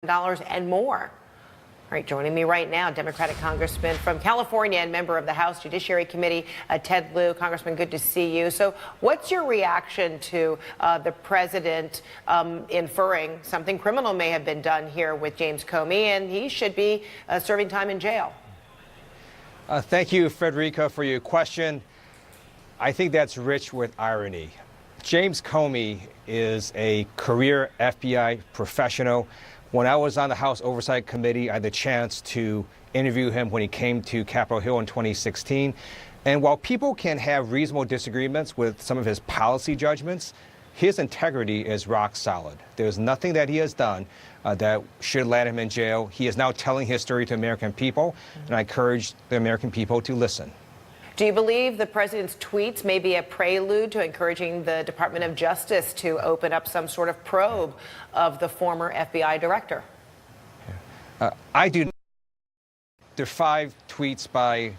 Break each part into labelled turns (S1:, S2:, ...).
S1: and more. All right, joining me right now, Democratic Congressman from California and member of the House Judiciary Committee, Ted Lieu. Congressman, good to see you. So what's your reaction to the president inferring something criminal may have been done here with James Comey, and he should be serving time in jail?
S2: Thank you, Frederica, for your question. I think that's rich with irony. James Comey is a career FBI professional. When I was on the House Oversight Committee, I had the chance to interview him when he came to Capitol Hill in 2016. And while people can have reasonable disagreements with some of his policy judgments, his integrity is rock solid. There's nothing that he has done that should land him in jail. He is now telling his story to American people, and I encourage the American people to listen.
S1: Do you believe the president's tweets may be a prelude to encouraging the Department of Justice to open up some sort of probe of the former FBI director?
S2: I do. The 5 tweets by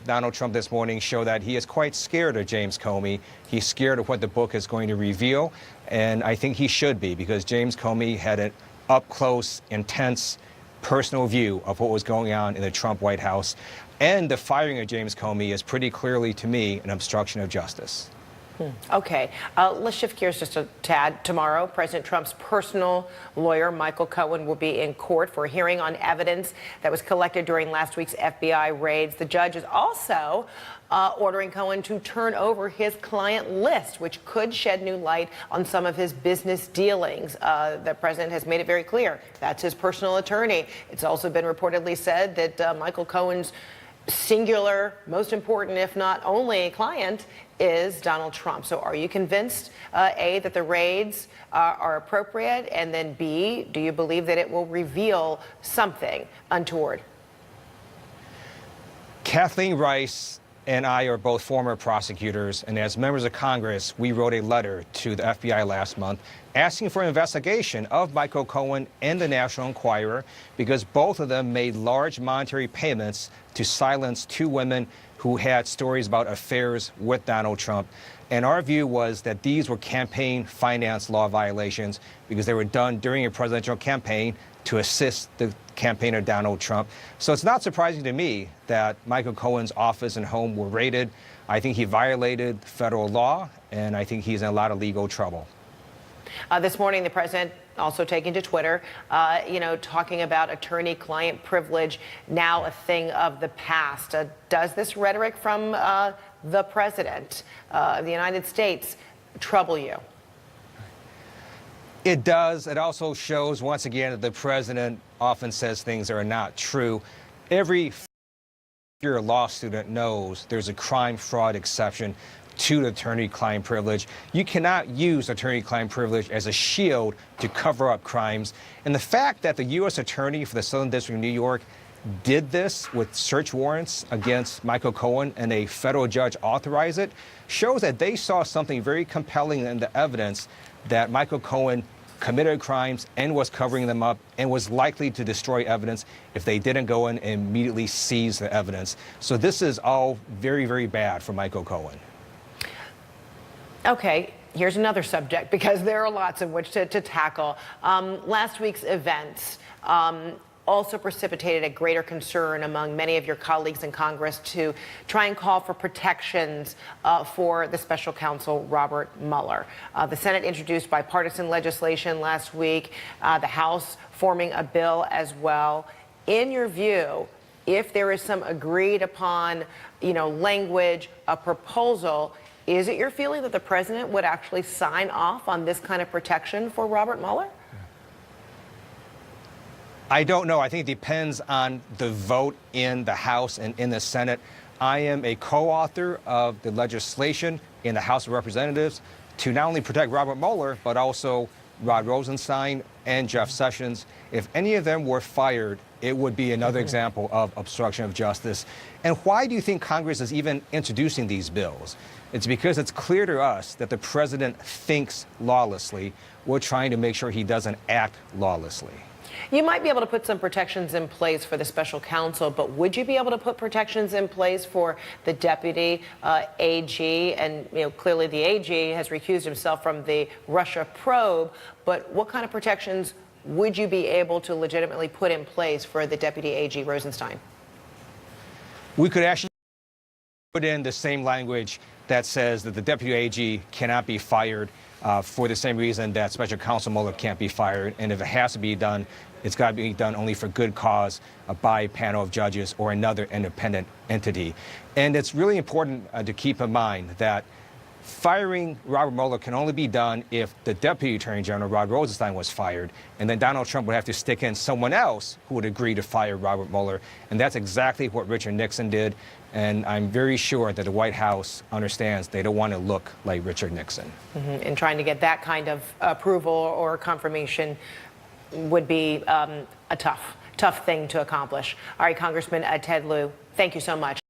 S2: Donald Trump this morning show that he is quite scared of James Comey. He's scared of what the book is going to reveal, and I think he should be, because James Comey had an up-close, intense, personal view of what was going on in the Trump White House. And the firing of James Comey is pretty clearly, to me, an obstruction of justice.
S1: Okay, let's shift gears just a tad. Tomorrow, President Trump's personal lawyer, Michael Cohen, will be in court for a hearing on evidence that was collected during last week's FBI raids. The judge is also ordering Cohen to turn over his client list, which could shed new light on some of his business dealings. The president has made it very clear that's his personal attorney. It's also been reportedly said that Michael Cohen's singular, most important, if not only, client is Donald Trump. So are you convinced, A, that the raids are appropriate, and then B, do you believe that it will reveal something untoward?
S2: Kathleen Rice and I are both former prosecutors, and as members of Congress, we wrote a letter to the FBI last month asking for an investigation of Michael Cohen and the National Enquirer, because both of them made large monetary payments to silence 2 women who had stories about affairs with Donald Trump. And our view was that these were campaign finance law violations because they were done during a presidential campaign to assist the campaign of Donald Trump. So it's not surprising to me that Michael Cohen's office and home were raided. I think he violated federal law, and I think he's in a lot of legal trouble.
S1: This morning, the president also taking to Twitter, talking about attorney-client privilege, now a thing of the past. Does this rhetoric from the president of the United States trouble you?
S2: It does. It also shows, once again, that the president often says things that are not true. Every law student knows there's a crime-fraud exception to the attorney-client privilege. You cannot use attorney-client privilege as a shield to cover up crimes. And the fact that the U.S. Attorney for the Southern District of New York did this with search warrants against Michael Cohen and a federal judge authorized it shows that they saw something very compelling in the evidence that Michael Cohen committed crimes and was covering them up and was likely to destroy evidence if they didn't go in and immediately seize the evidence. So this is all very, very bad for Michael Cohen.
S1: Okay, here's another subject, because there are lots in which to tackle. Last week's events also precipitated a greater concern among many of your colleagues in Congress to try and call for protections for the special counsel, Robert Mueller. The Senate introduced bipartisan legislation last week, the House forming a bill as well. In your view, if there is some agreed upon, language, a proposal, is it your feeling that the president would actually sign off on this kind of protection for Robert Mueller?
S2: I don't know. I think it depends on the vote in the House and in the Senate. I am a co-author of the legislation in the House of Representatives to not only protect Robert Mueller, but also Rod Rosenstein and Jeff Sessions. If any of them were fired, it would be another example of obstruction of justice. And why do you think Congress is even introducing these bills? It's because it's clear to us that the president thinks lawlessly. We're trying to make sure he doesn't act lawlessly.
S1: You might be able to put some protections in place for the special counsel, but would you be able to put protections in place for the deputy AG? And clearly the AG has recused himself from the Russia probe, but what kind of protections would you be able to legitimately put in place for the Deputy AG Rosenstein?
S2: We could actually put in the same language that says that the Deputy AG cannot be fired for the same reason that Special Counsel Mueller can't be fired. And if it has to be done, it's got to be done only for good cause by a panel of judges or another independent entity. And it's really important to keep in mind that firing Robert Mueller can only be done if the Deputy Attorney General, Rod Rosenstein, was fired. And then Donald Trump would have to stick in someone else who would agree to fire Robert Mueller. And that's exactly what Richard Nixon did. And I'm very sure that the White House understands they don't want to look like Richard Nixon.
S1: And trying to get that kind of approval or confirmation would be a tough thing to accomplish. All right, Congressman Ted Lieu, thank you so much.